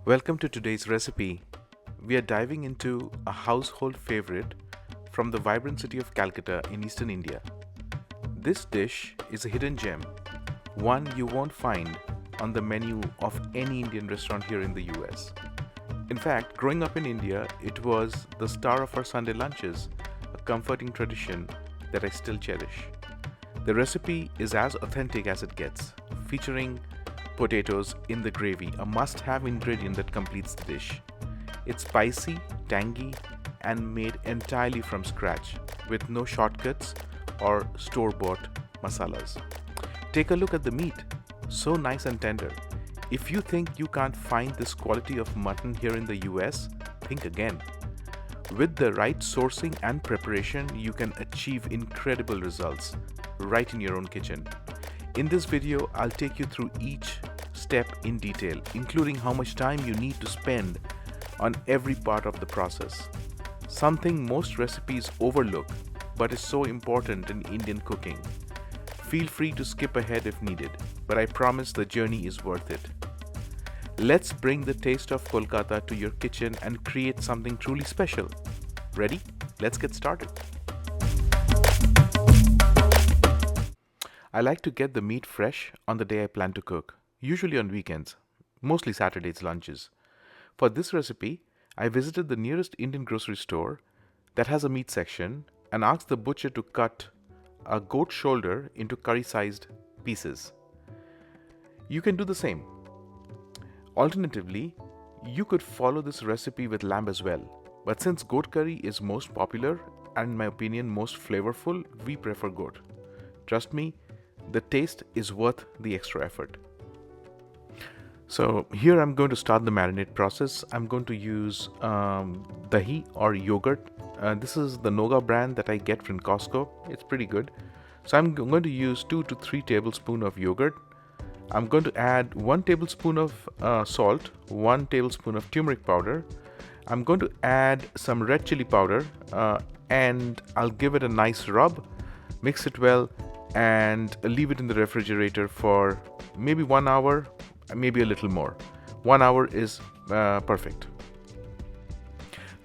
Welcome to today's recipe. We are diving into a household favorite from the vibrant city of Calcutta in eastern India. This dish is a hidden gem, one you won't find on the menu of any Indian restaurant here in the US. In fact, growing up in India, it was the star of our Sunday lunches, a comforting tradition that I still cherish. The recipe is as authentic as it gets, featuring potatoes in the gravy, a must have ingredient that completes the dish. It's spicy, tangy, and made entirely from scratch, with no shortcuts or store bought masalas. Take a look at the meat, so nice and tender. If you think you can't find this quality of mutton here in the US, think again. With the right sourcing and preparation, you can achieve incredible results right in your own kitchen. In this video, I'll take you through each step in detail, including how much time you need to spend on every part of the process. Something most recipes overlook, but is so important in Indian cooking. Feel free to skip ahead if needed, but I promise the journey is worth it. Let's bring the taste of Kolkata to your kitchen and create something truly special. Ready? Let's get started. I like to get the meat fresh on the day I plan to cook, usually on weekends, mostly Saturdays lunches. For this recipe, I visited the nearest Indian grocery store that has a meat section and asked the butcher to cut a goat shoulder into curry-sized pieces. You can do the same. Alternatively, you could follow this recipe with lamb as well, but since goat curry is most popular and in my opinion most flavorful, we prefer goat. Trust me, the taste is worth the extra effort. So here I'm going to start the marinade process. I'm going to use dahi or yogurt. This is the Noga brand that I get from Costco. It's pretty good. So I'm going to use 2 to 3 tablespoons of yogurt. I'm going to add 1 tablespoon of salt, 1 tablespoon of turmeric powder. I'm going to add some red chili powder and I'll give it a nice rub, mix it well, and leave it in the refrigerator for maybe 1 hour, maybe a little more. 1 hour is perfect.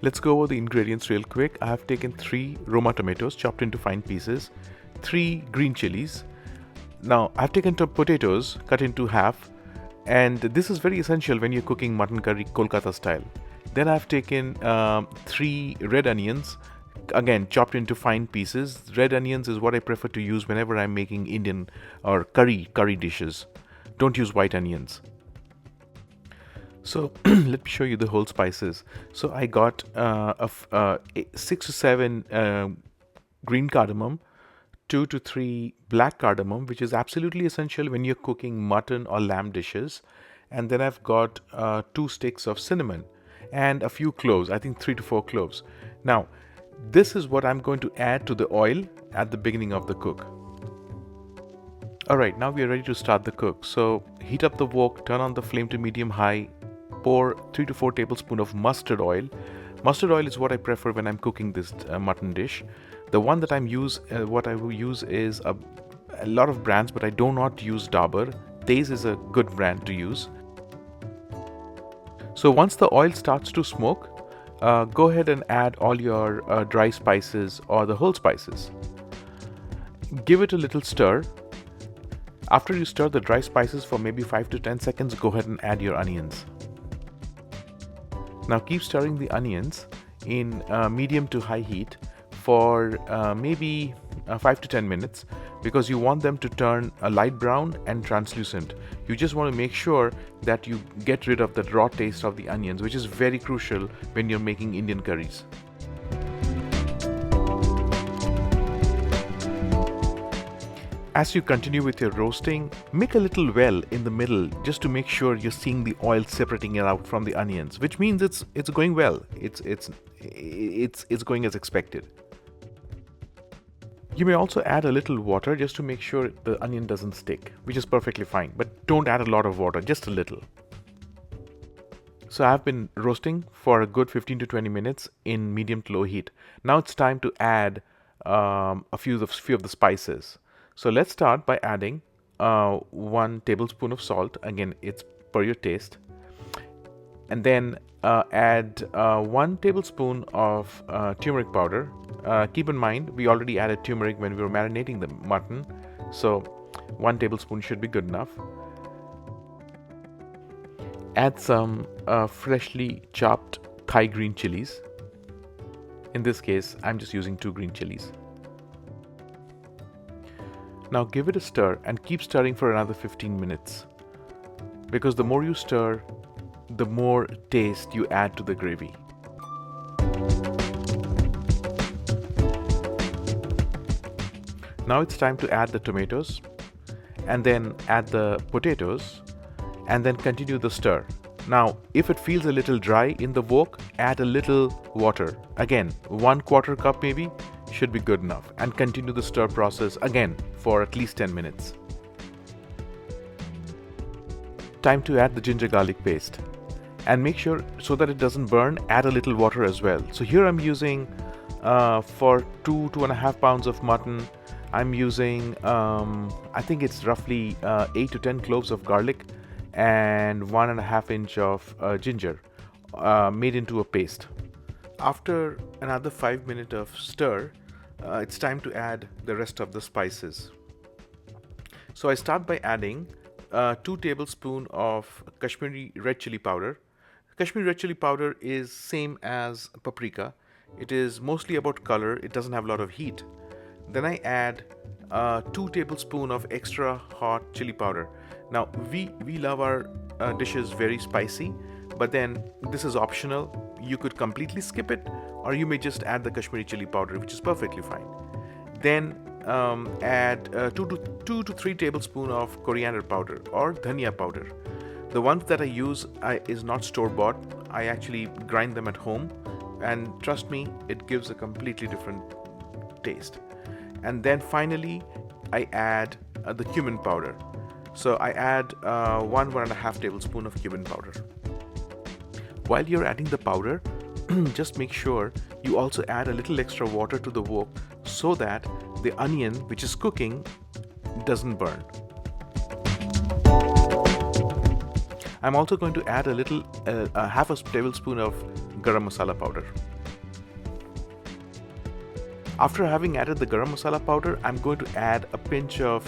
Let's go over the ingredients real quick. I have taken 3 Roma tomatoes chopped into fine pieces, 3 green chilies. Now I've taken potatoes cut into half, and this is very essential when you're cooking mutton curry Kolkata style. Then I've taken 3 red onions, again chopped into fine pieces. Red onions is what I prefer to use whenever I'm making Indian or curry dishes. Don't use white onions. So let me show you the whole spices. So I got 6 to 7 green cardamom, 2 to 3 black cardamom, which is absolutely essential when you're cooking mutton or lamb dishes. And then I've got 2 sticks of cinnamon and a few cloves, I think 3 to 4 cloves. Now, this is what I'm going to add to the oil at the beginning of the cook. Alright, now we are ready to start the cook. So heat up the wok, turn on the flame to medium high, pour 3 to 4 tablespoons of mustard oil. Mustard oil is what I prefer when I'm cooking this mutton dish. The one that what I will use is a lot of brands, but I do not use Dabur. Tez is a good brand to use. So once the oil starts to smoke, go ahead and add all your dry spices or the whole spices. Give it a little stir. After you stir the dry spices for maybe 5 to 10 seconds, go ahead and add your onions. Now keep stirring the onions in medium to high heat for maybe 5 to 10 minutes, because you want them to turn a light brown and translucent. You just want to make sure that you get rid of the raw taste of the onions, which is very crucial when you're making Indian curries. As you continue with your roasting, make a little well in the middle just to make sure you're seeing the oil separating it out from the onions, which means it's going well. It's going as expected. You may also add a little water just to make sure the onion doesn't stick, which is perfectly fine, but don't add a lot of water, just a little. So I've been roasting for a good 15 to 20 minutes in medium to low heat. Now it's time to add a few of the spices. So let's start by adding 1 tablespoon of salt. Again, it's per your taste. and then add 1 tablespoon of turmeric powder. Keep in mind, we already added turmeric when we were marinating the mutton, so 1 tablespoon should be good enough. Add some freshly chopped Thai green chilies. In this case, I'm just using 2 green chilies. Now give it a stir and keep stirring for another 15 minutes. Because the more you stir, the more taste you add to the gravy. Now it's time to add the tomatoes and then add the potatoes and then continue the stir. Now, if it feels a little dry in the wok, add a little water. Again, 1/4 cup maybe should be good enough, and continue the stir process again for at least 10 minutes. Time to add the ginger garlic paste, and make sure, so that it doesn't burn, add a little water as well. So here I'm using for 2.5 pounds of mutton, I'm using I think it's roughly 8 to 10 cloves of garlic and 1.5 inch of ginger made into a paste. After another 5 minutes of stir, it's time to add the rest of the spices. So I start by adding 2 tablespoons of Kashmiri red chili powder. Kashmiri red chili powder is same as paprika. It is mostly about color. It doesn't have a lot of heat. Then I add 2 tablespoons of extra hot chili powder. Now we love our dishes very spicy, but then this is optional. You could completely skip it, or you may just add the Kashmiri chili powder, which is perfectly fine. Then add 2 to 3 tablespoons of coriander powder or dhania powder. The ones that I use is not store-bought. I actually grind them at home, and trust me, it gives a completely different taste. And then finally, I add the cumin powder. So I add 1.5 tablespoons of cumin powder. While you're adding the powder, just make sure you also add a little extra water to the wok so that the onion, which is cooking, doesn't burn. I'm also going to add a little, half a tablespoon of garam masala powder. After having added the garam masala powder, I'm going to add a pinch of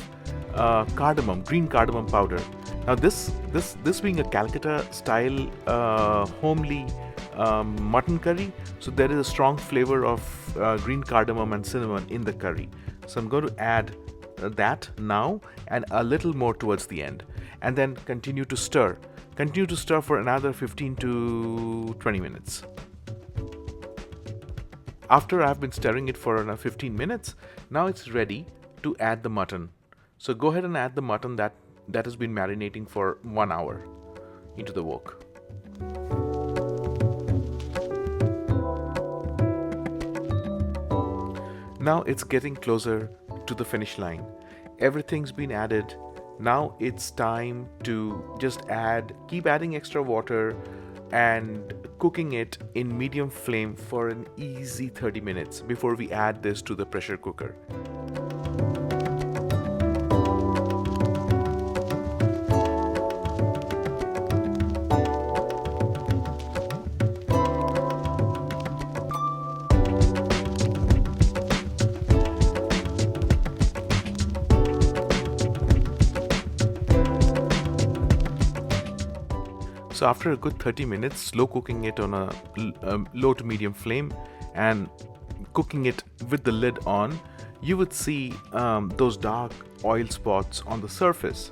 cardamom, green cardamom powder. Now this being a Calcutta-style homely mutton curry, so there is a strong flavor of green cardamom and cinnamon in the curry. So I'm going to add that now and a little more towards the end, and then continue to stir. Continue to stir for another 15 to 20 minutes. After I've been stirring it for another 15 minutes, now it's ready to add the mutton. So go ahead and add the mutton that has been marinating for 1 hour into the wok. Now it's getting closer to the finish line. Everything's been added. Now it's time to just keep adding extra water and cooking it in medium flame for an easy 30 minutes before we add this to the pressure cooker. So after a good 30 minutes, slow cooking it on a low to medium flame and cooking it with the lid on, you would see those dark oil spots on the surface.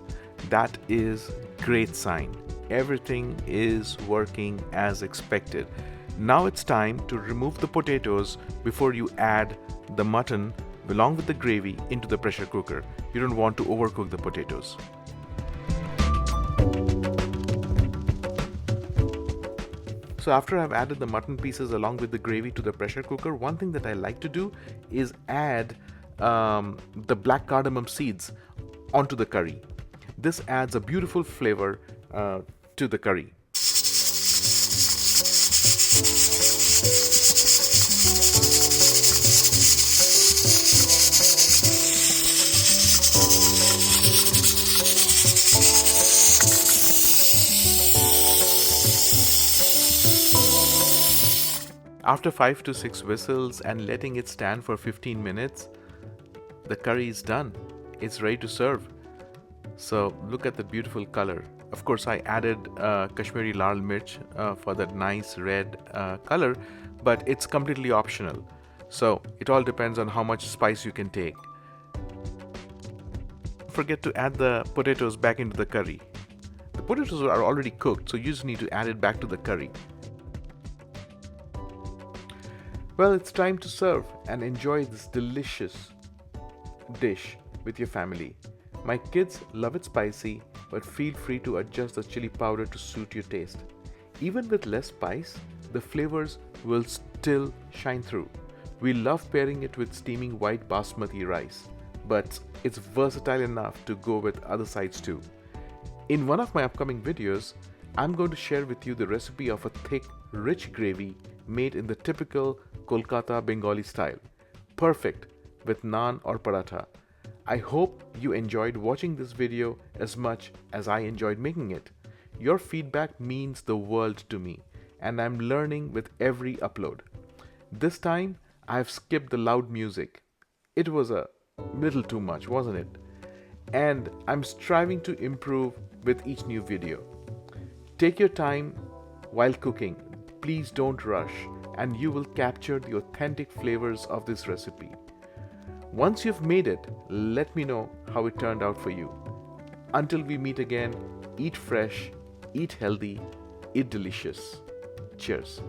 That is great sign. Everything is working as expected. Now it's time to remove the potatoes before you add the mutton along with the gravy into the pressure cooker. You don't want to overcook the potatoes. So after I've added the mutton pieces along with the gravy to the pressure cooker, one thing that I like to do is add the black cardamom seeds onto the curry. This adds a beautiful flavor to the curry. After 5 to 6 whistles and letting it stand for 15 minutes, the curry is done. It's ready to serve. So look at the beautiful color. Of course, I added Kashmiri Lal Mirch for that nice red color, but it's completely optional. So it all depends on how much spice you can take. Don't forget to add the potatoes back into the curry. The potatoes are already cooked, so you just need to add it back to the curry. Well, it's time to serve and enjoy this delicious dish with your family. My kids love it spicy, but feel free to adjust the chili powder to suit your taste. Even with less spice, the flavors will still shine through. We love pairing it with steaming white basmati rice, but it's versatile enough to go with other sides too. In one of my upcoming videos, I'm going to share with you the recipe of a thick, rich gravy made in the typical Kolkata Bengali style. Perfect with naan or paratha. I hope you enjoyed watching this video as much as I enjoyed making it. Your feedback means the world to me, and I'm learning with every upload. This time, I've skipped the loud music. It was a little too much, wasn't it? And I'm striving to improve with each new video. Take your time while cooking. Please don't rush, and you will capture the authentic flavors of this recipe. Once you've made it, let me know how it turned out for you. Until we meet again, eat fresh, eat healthy, eat delicious. Cheers.